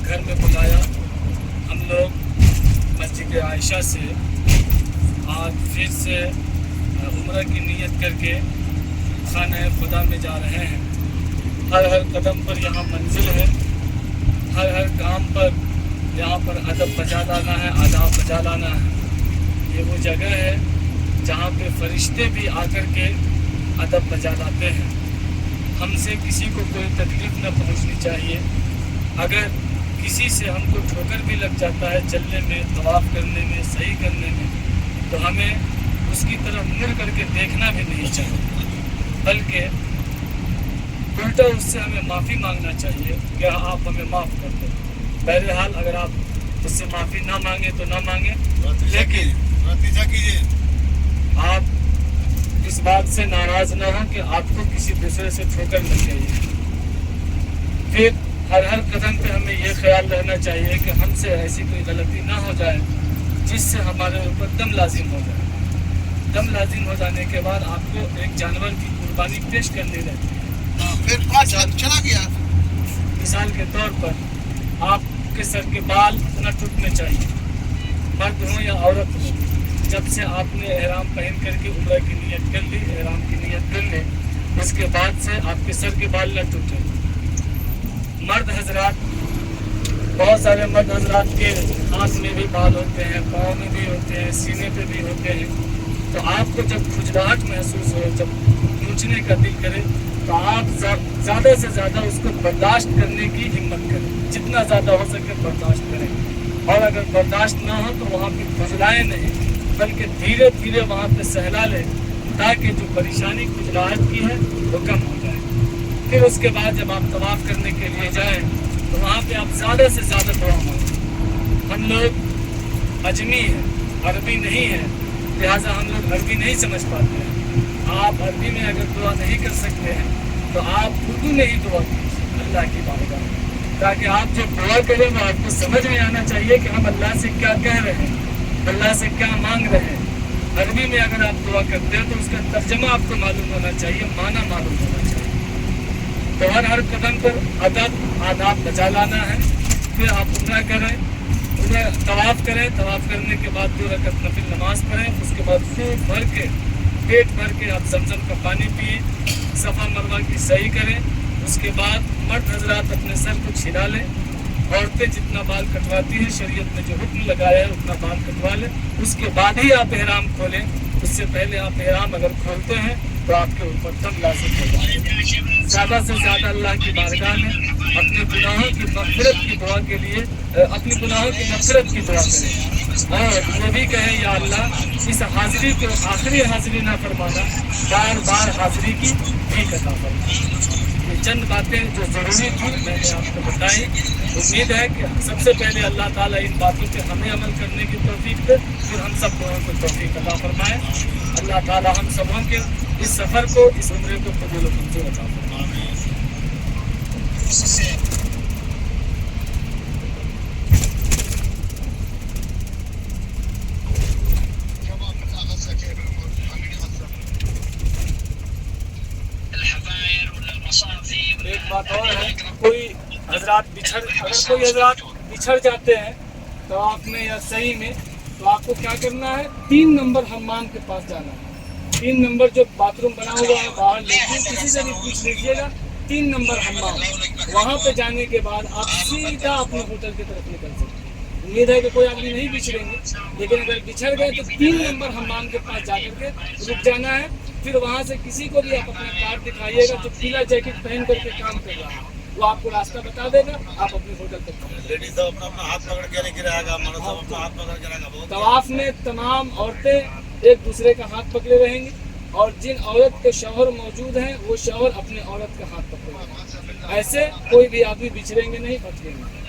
گھر میں بلایا. ہم لوگ مسجد عائشہ سے آج پھر سے عمرہ کی نیت کر کے خانہ خدا میں جا رہے ہیں. ہر قدم پر یہاں منزل ہے. ہر کام پر یہاں پر ادب بجا لانا ہے, آداب بجا لانا ہے. یہ وہ جگہ ہے جہاں پہ فرشتے بھی آ کر کے ادب بجا لاتے ہیں. ہم سے کسی کو کوئی تکلیف نہ پہنچنی چاہیے. اگر کسی سے ہم کو ٹھوکر بھی لگ جاتا ہے چلنے میں, طواف کرنے میں, صحیح کرنے میں, تو ہمیں اس کی طرف مڑ کر کے دیکھنا بھی نہیں چاہیے, بلکہ الٹا اس سے ہمیں معافی مانگنا چاہیے کہ آپ ہمیں معاف کر دیں. بہرحال اگر آپ اس سے معافی نہ مانگیں تو نہ مانگیں, لیکن نتیجہ کیجیے. آپ اس بات سے ناراض نہ ہوں کہ آپ کو کسی دوسرے سے ٹھوکر لگ گئی ہے. پھر ہر قدم پہ ہمیں یہ خیال رہنا چاہیے کہ ہم سے ایسی کوئی غلطی نہ ہو جائے جس سے ہمارے اوپر دم لازم ہو جائے. دم لازم ہو جانے کے بعد آپ کو ایک جانور کی قربانی پیش کرنی رہتی ہے. پھر چلا گیا. مثال کے طور پر آپ کے سر کے بال نہ ٹوٹنے چاہیے, مرد ہوں یا عورت ہوں. جب سے آپ نے احرام پہن کر کے عمرہ کی نیت کر لی, احرام کی نیت کر لیں, اس کے بعد سے آپ کے سر کے بال نہ ٹوٹیں. مرد حضرات, بہت سارے مرد حضرات کے ہاتھ میں بھی بال ہوتے ہیں, پاؤں میں بھی ہوتے ہیں, سینے پہ بھی ہوتے ہیں. تو آپ کو جب کھجلاہٹ محسوس ہو, جب نوچنے کا دل کرے, تو آپ زیادہ سے زیادہ اس کو برداشت کرنے کی ہمت کریں. جتنا زیادہ ہو سکے برداشت کریں. اور اگر برداشت نہ ہو تو وہاں پہ کھجلائیں نہیں, بلکہ دھیرے دھیرے وہاں پہ سہلا لیں, تاکہ جو پریشانی کھجلاہٹ کی ہے وہ کم ہو جائے. پھر اس کے بعد جب آپ طواف کرنے کے لیے جائیں تو وہاں پہ آپ زیادہ سے زیادہ دعا مانگیں. ہم لوگ اجمی ہیں, عربی نہیں ہیں, لہٰذا ہم لوگ عربی نہیں سمجھ پاتے ہیں. آپ عربی میں اگر دعا نہیں کر سکتے ہیں تو آپ اردو میں ہی دعا کیجیے اللہ کی بارگاہ میں, تاکہ آپ جو دعا کریں وہ آپ کو سمجھ میں آنا چاہیے کہ ہم اللہ سے کیا کہہ رہے ہیں, اللہ سے کیا مانگ رہے ہیں. عربی میں اگر آپ دعا کرتے ہیں تو اس کا ترجمہ آپ کو معلوم ہونا چاہیے, معنی معلوم ہونا چاہیے. تو ہر قدم پر ادب آداب بچا لانا ہے. پھر آپ عمرہ کریں, عمرہ طواف کریں, طواف کرنے کے بعد 2 رکعت نفل نماز پڑھیں. اس کے بعد خوب بھر کے, پیٹ بھر کے آپ زمزم کا پانی پئیں, صفا مروہ کی سعی کریں. اس کے بعد مرد حضرات اپنے سر کو چھلا لیں. عورتیں جتنا بال کٹواتی ہیں شریعت میں جو حکم لگایا ہے اتنا بال کٹوا لیں. اس کے بعد ہی آپ احرام کھولیں. اس سے پہلے آپ احرام اگر کھولتے ہیں تو آپ کے اوپر دم لازم ہو جائے. زیادہ سے زیادہ اللہ کی بارگاہ میں اپنے گناہوں کی مغفرت کی دعا کے لیے, اپنے گناہوں کی مغفرت کی دعا کریں, اور یہ بھی کہیں یا اللہ اس حاضری کو آخری حاضری نہ فرمانا, بار بار حاضری کی بھی عطا فرمانا. یہ چند باتیں جو ضروری تھیں میں نے آپ کو بتائی. امید ہے کہ سب سے پہلے اللہ تعالیٰ ان باتوں پہ ہمیں عمل کرنے کی توفیق دے, پھر ہم سب لوگوں کو توفیق عطا فرمائے. اللہ تعالیٰ ہم سبوں کے اس سفر کو, اس عمرے کو قبول و منظور عطا فرمائے. ایک بات اور ہے, کوئی حضرات بچھڑ جاتے ہیں تو آپ میں یا صحیح میں, تو آپ کو کیا کرنا ہے, 3 نمبر حمام کے پاس جانا ہے. 3 نمبر جو باتھ روم بنا ہوا ہے باہر, لیکن کسی سے بھی پوچھ لیجیے گا, 3 نمبر حمام. وہاں پہ جانے کے بعد آپ سیدھا اپنے ہوٹل کی طرف نکل سکتے ہیں. امید ہے کہ کوئی آدمی نہیں بچھڑیں گے, لیکن اگر بچھڑ گئے تو 3 نمبر حمام کے پاس جا کر کے رک جانا ہے. پھر وہاں سے کسی کو بھی آپ اپنا کارڈ دکھائیے گا جو پیلا جیکٹ پہن کر کے کام کر رہا ہے, وہ آپ کو راستہ بتا دے گا, آپ اپنے ہوٹل تک پہنچ جائیں گے. اپنا ہاتھ پکڑ کے نہیں گرائے گا, مرد صاحب اپنا ہاتھ پکڑ کے رہے گا. طواف میں تمام عورتیں ایک دوسرے کا ہاتھ پکڑے رہیں گی, اور جن عورت کے شوہر موجود ہیں وہ شوہر اپنے عورت کا ہاتھ پکڑے رہیں گے. ایسے کوئی بھی آدمی بچھڑیں گے نہیں, بچیں گے.